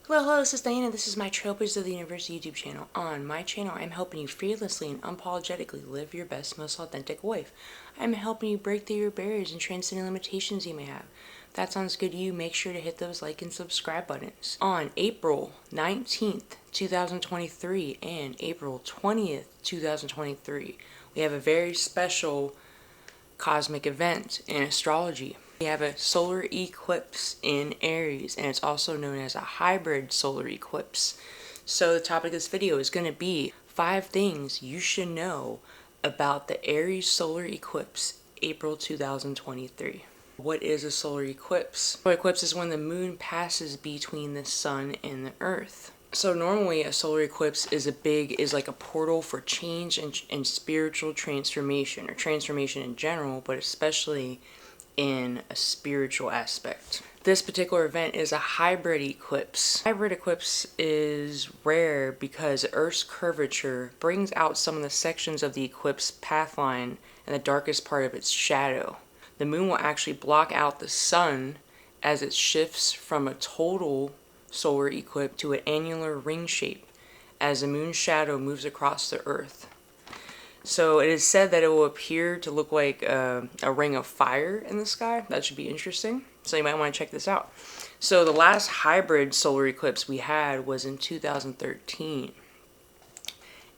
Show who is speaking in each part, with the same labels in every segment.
Speaker 1: Hello, this is Diana. This is my Tropes of the Universe YouTube channel. On my channel, I'm helping you fearlessly and unapologetically live your best, most authentic life. I'm helping you break through your barriers and transcend limitations you may have. If that sounds good to you, make sure to hit those like and subscribe buttons. On April 19th, 2023 and April 20th, 2023, we have a very special cosmic event in astrology. We have a solar eclipse in Aries, and it's also known as a hybrid solar eclipse. So the topic of this video is going to be 5 things you should know about the Aries solar eclipse, April 2023. What is a solar eclipse? Solar eclipse is when the moon passes between the sun and the earth. So normally a solar eclipse is like a portal for change and spiritual transformation, or transformation in general, but especially in a spiritual aspect. This particular event is a hybrid eclipse. Hybrid eclipse is rare because Earth's curvature brings out some of the sections of the eclipse pathline and the darkest part of its shadow. The moon will actually block out the sun as it shifts from a total solar eclipse to an annular ring shape as the moon's shadow moves across the earth. So it is said that it will appear to look like a ring of fire in the sky. That should be interesting. So you might want to check this out. So the last hybrid solar eclipse we had was in 2013.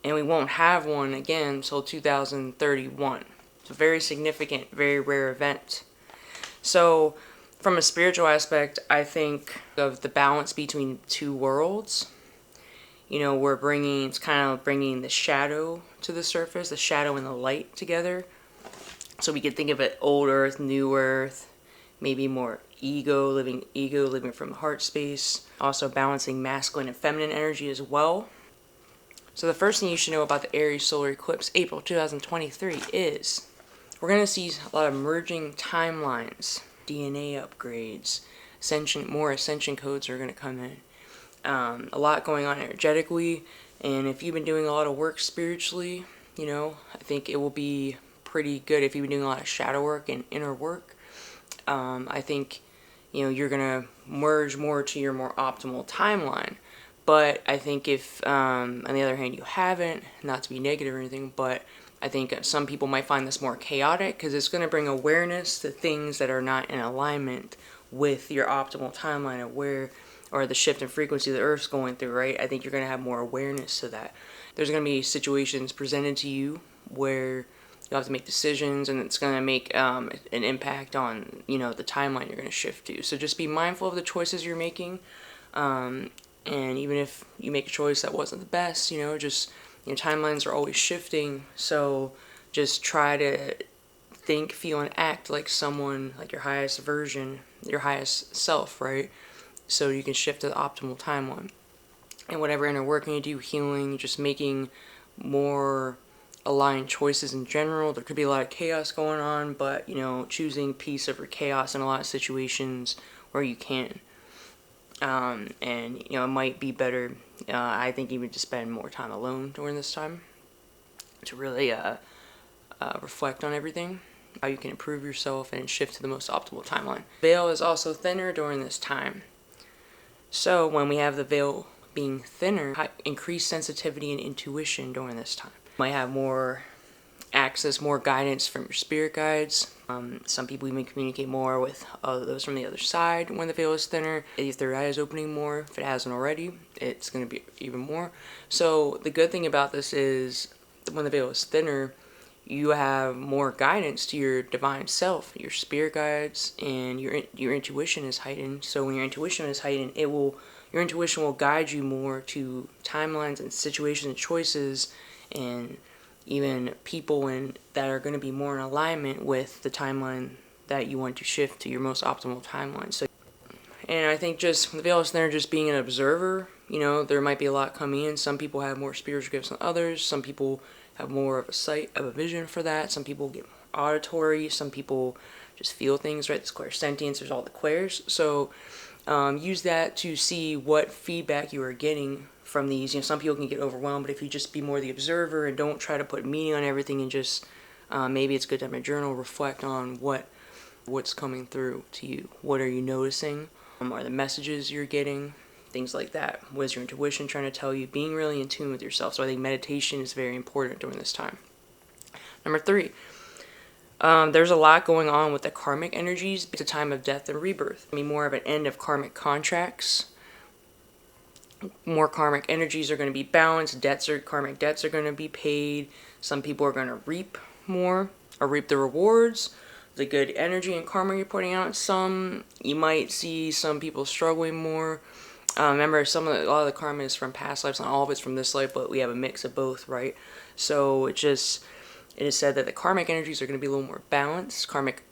Speaker 1: And we won't have one again until 2031. It's a very significant, very rare event. So from a spiritual aspect, I think of the balance between two worlds. You know, it's kind of bringing the shadow to the surface, the shadow and the light together. So we could think of it old earth, new earth, maybe more ego living from the heart space. Also balancing masculine and feminine energy as well. So the first thing you should know about the Aries solar eclipse, April 2023, is we're going to see a lot of merging timelines, DNA upgrades, more ascension codes are going to come in. A lot going on energetically, and if you've been doing a lot of work spiritually, you know, I think it will be pretty good. If you've been doing a lot of shadow work and inner work, I think, you know, you're gonna merge more to your more optimal timeline. But I think if, on the other hand, you haven't, not to be negative or anything, but I think some people might find this more chaotic because it's going to bring awareness to things that are not in alignment with your optimal timeline of or the shift in frequency the Earth's going through, right? I think you're going to have more awareness to that. There's going to be situations presented to you where you'll have to make decisions, and it's going to make an impact on, you know, the timeline you're going to shift to. So just be mindful of the choices you're making, and even if you make a choice that wasn't the best, you know, timelines are always shifting, so just try to think, feel, and act like someone, like your highest version, your highest self, right? So you can shift to the optimal timeline. And whatever inner work you do, healing, just making more aligned choices in general. There could be a lot of chaos going on, but, you know, choosing peace over chaos in a lot of situations where you can. And, you know, it might be better, I think, even to spend more time alone during this time to really reflect on everything, how you can improve yourself and shift to the most optimal timeline. Veil is also thinner during this time. So when we have the veil being thinner, increased sensitivity and intuition during this time. You might have more access, more guidance from your spirit guides. Some people even communicate more with those from the other side when the veil is thinner. If their eye is opening more, if it hasn't already, it's going to be even more. So the good thing about this is when the veil is thinner, you have more guidance to your divine self, your spirit guides, and your intuition is heightened. So when your intuition is heightened, your intuition will guide you more to timelines and situations and choices, and even people that are going to be more in alignment with the timeline that you want to shift to your most optimal timeline. So, and I think just the veil is thinner, just being an observer. You know, there might be a lot coming in. Some people have more spiritual gifts than others. Some people have more of a vision for that. Some people get more auditory. Some people just feel things, right? This clairsentience, there's all the clairs. So use that to see what feedback you are getting from these. You know, some people can get overwhelmed, but if you just be more the observer and don't try to put meaning on everything and just Maybe it's good to have a journal, reflect on what's coming through to you. What are you noticing? Are the messages you're getting? Things like that. What is your intuition trying to tell you? Being really in tune with yourself. So I think meditation is very important during this time. Number 3, there's a lot going on with the karmic energies. It's a time of death and rebirth. I mean, more of an end of karmic contracts. More karmic energies are going to be balanced. Karmic debts are going to be paid. Some people are going to reap more or reap the rewards, the good energy and karma you're putting out. Some, you might see some people struggling more. Remember, a lot of the karma is from past lives, not all of it's from this life, but we have a mix of both, right? So it is said that the karmic energies are going to be a little more balanced. Karmic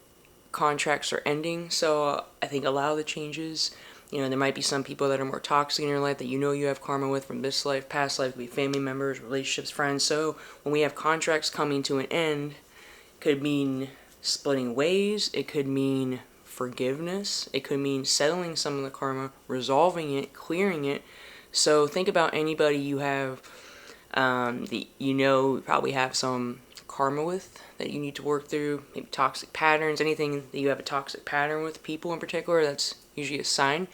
Speaker 1: contracts are ending, so I think allow the changes. There might be some people that are more toxic in your life that you have karma with from this life, past life. Could be family members, relationships, friends. So when we have contracts coming to an end, it could mean splitting ways. It could mean forgiveness. It could mean settling some of the karma, resolving it, clearing it. So think about anybody you have that you probably have some karma with that you need to work through. Maybe toxic patterns, anything that you have a toxic pattern with, people in particular, that's usually a sign.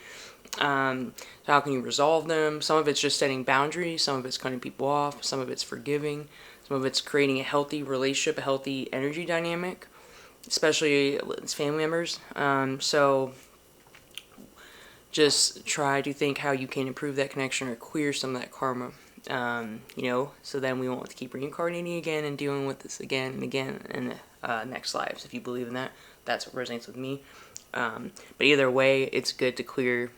Speaker 1: So how can you resolve them? Some of it's just setting boundaries. Some of it's cutting people off. Some of it's forgiving. Some of it's creating a healthy relationship, a healthy energy dynamic, especially with family members. So just try to think how you can improve that connection or clear some of that karma. So then we won't have to keep reincarnating again and dealing with this again and again in the next lives. If you believe in that, that's what resonates with me. But either way, it's good to clear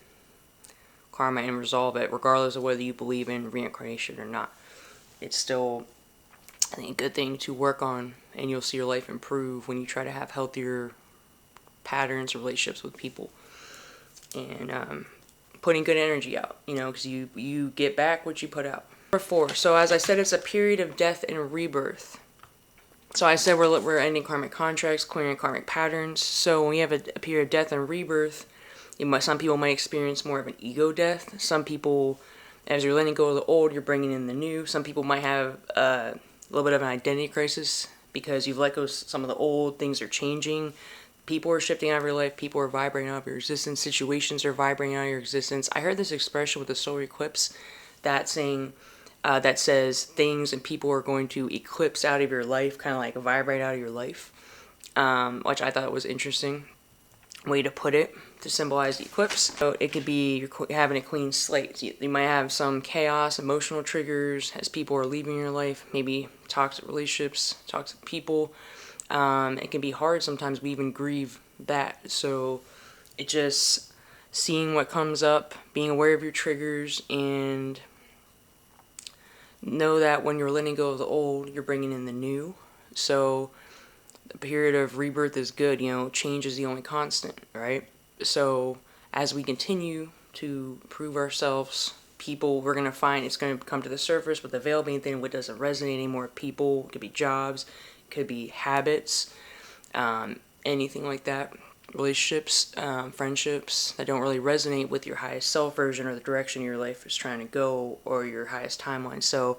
Speaker 1: karma and resolve it, regardless of whether you believe in reincarnation or not. It's still, I think, a good thing to work on, and you'll see your life improve when you try to have healthier patterns or relationships with people. And putting good energy out, because you get back what you put out. Number 4, so as I said, it's a period of death and rebirth. So I said we're ending karmic contracts, clearing karmic patterns. So when we have a period of death and rebirth, some people might experience more of an ego death. Some people, as you're letting go of the old, you're bringing in the new. Some people might have a little bit of an identity crisis because you've let go of some of the old, things are changing. People are shifting out of your life. People are vibrating out of your existence. Situations are vibrating out of your existence. I heard this expression with the solar eclipse that says things and people are going to eclipse out of your life, kind of like vibrate out of your life, which I thought was interesting way to put it, to symbolize the eclipse. So it could be you're having a clean slate. You might have some chaos, emotional triggers as people are leaving your life, maybe toxic relationships, toxic people. It can be hard sometimes. We even grieve that. So it just seeing what comes up, being aware of your triggers, and know that when you're letting go of the old, you're bringing in the new. So the period of rebirth is good. Change is the only constant, right? So as we continue to prove ourselves, we're going to find it's going to come to the surface with the veil being thin, what doesn't resonate anymore. People, it could be jobs, it could be habits, anything like that. Relationships, friendships that don't really resonate with your highest self version or the direction your life is trying to go or your highest timeline. So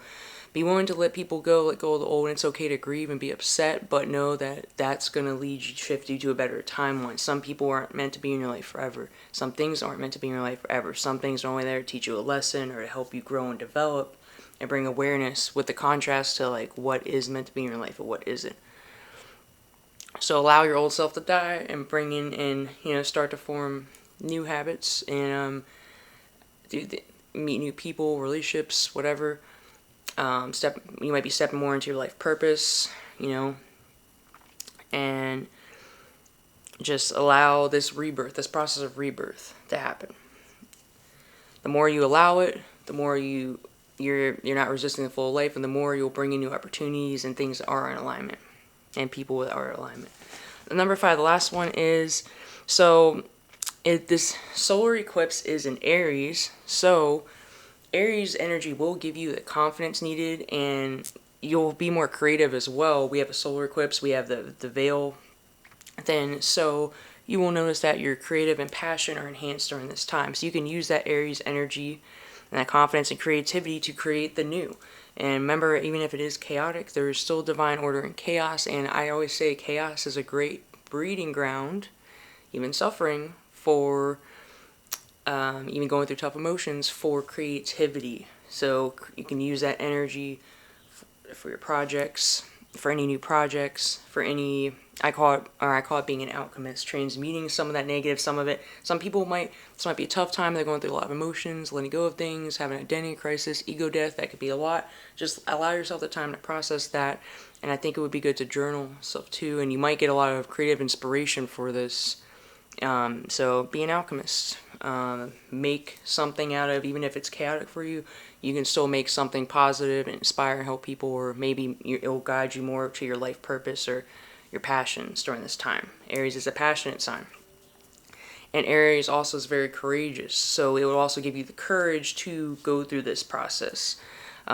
Speaker 1: be willing to let people go, let go of the old, and it's okay to grieve and be upset, but know that that's going to shift you to a better timeline. Some people aren't meant to be in your life forever. Some things aren't meant to be in your life forever. Some things are only there to teach you a lesson or to help you grow and develop and bring awareness, with the contrast to what is meant to be in your life and what isn't. So allow your old self to die and bring in and start to form new habits and meet new people, relationships, whatever. You might be stepping more into your life purpose, and just allow this process of rebirth to happen. The more you allow it, the more you're not resisting the flow of life, and the more you'll bring in new opportunities and things that are in alignment. And people with our alignment. Number 5, the last one is, this solar eclipse is in Aries, so Aries energy will give you the confidence needed, and you'll be more creative as well. We have a solar eclipse, we have the veil thin, so you will notice that your creative and passion are enhanced during this time. So you can use that Aries energy and that confidence and creativity to create the new. And remember, even if it is chaotic, there is still divine order in chaos, and I always say chaos is a great breeding ground, even suffering, for even going through tough emotions, for creativity. So you can use that energy for your projects, for any new projects, for any, I call it being an alchemist, transmuting some of that negative, some of it. This might be a tough time, they're going through a lot of emotions, letting go of things, having an identity crisis, ego death, that could be a lot. Just allow yourself the time to process that, and I think it would be good to journal stuff too, and you might get a lot of creative inspiration for this. So be an alchemist. Make something out of, even if it's chaotic for you, you can still make something positive and inspire and help people, or maybe it will guide you more to your life purpose or your passions during this time. Aries is a passionate sign. And Aries also is very courageous, so it will also give you the courage to go through this process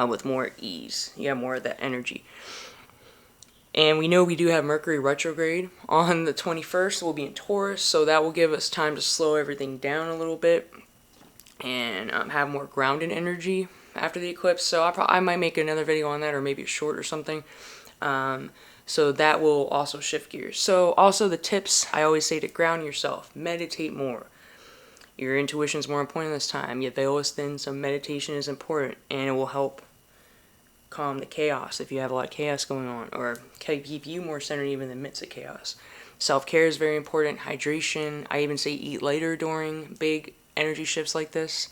Speaker 1: with more ease. You have more of that energy. And we know we do have Mercury retrograde on the 21st. We'll be in Taurus, so that will give us time to slow everything down a little bit and have more grounded energy after the eclipse. So I might make another video on that, or maybe a short or something. So that will also shift gears. So also the tips, I always say to ground yourself, meditate more. Your intuition is more important this time. Your veil is thin, so meditation is important, and it will help calm the chaos if you have a lot of chaos going on, or keep you more centered even in the midst of chaos. Self-care is very important. Hydration. I even say eat lighter during big energy shifts like this.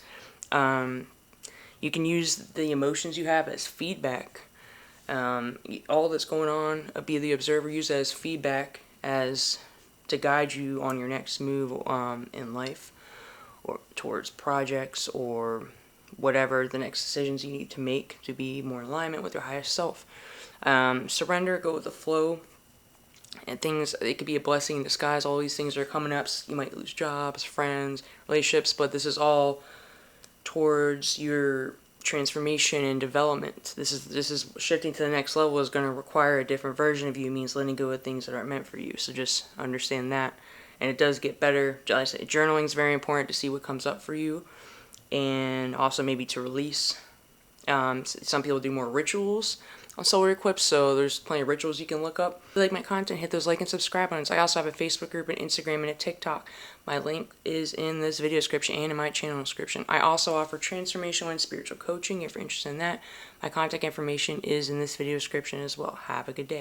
Speaker 1: You can use the emotions you have as feedback. All that's going on, be the observer, use it as feedback as to guide you on your next move in life, or towards projects, or whatever the next decisions you need to make to be more in alignment with your highest self. Surrender, go with the flow, and things, it could be a blessing in disguise. All these things are coming up. You might lose jobs, friends, relationships, but this is all towards your transformation and development. This is shifting to the next level is going to require a different version of you. It means letting go of things that aren't meant for you. So just understand that. And it does get better. Like I said, journaling is very important to see what comes up for you, and also maybe to release. Some people do more rituals on solar eclipse, so there's plenty of rituals you can look up. If you like my content, hit those like and subscribe buttons. I also have a Facebook group, an Instagram, and a TikTok. My link is in this video description and in my channel description. I also offer transformational and spiritual coaching if you're interested in that. My contact information is in this video description as well. Have a good day.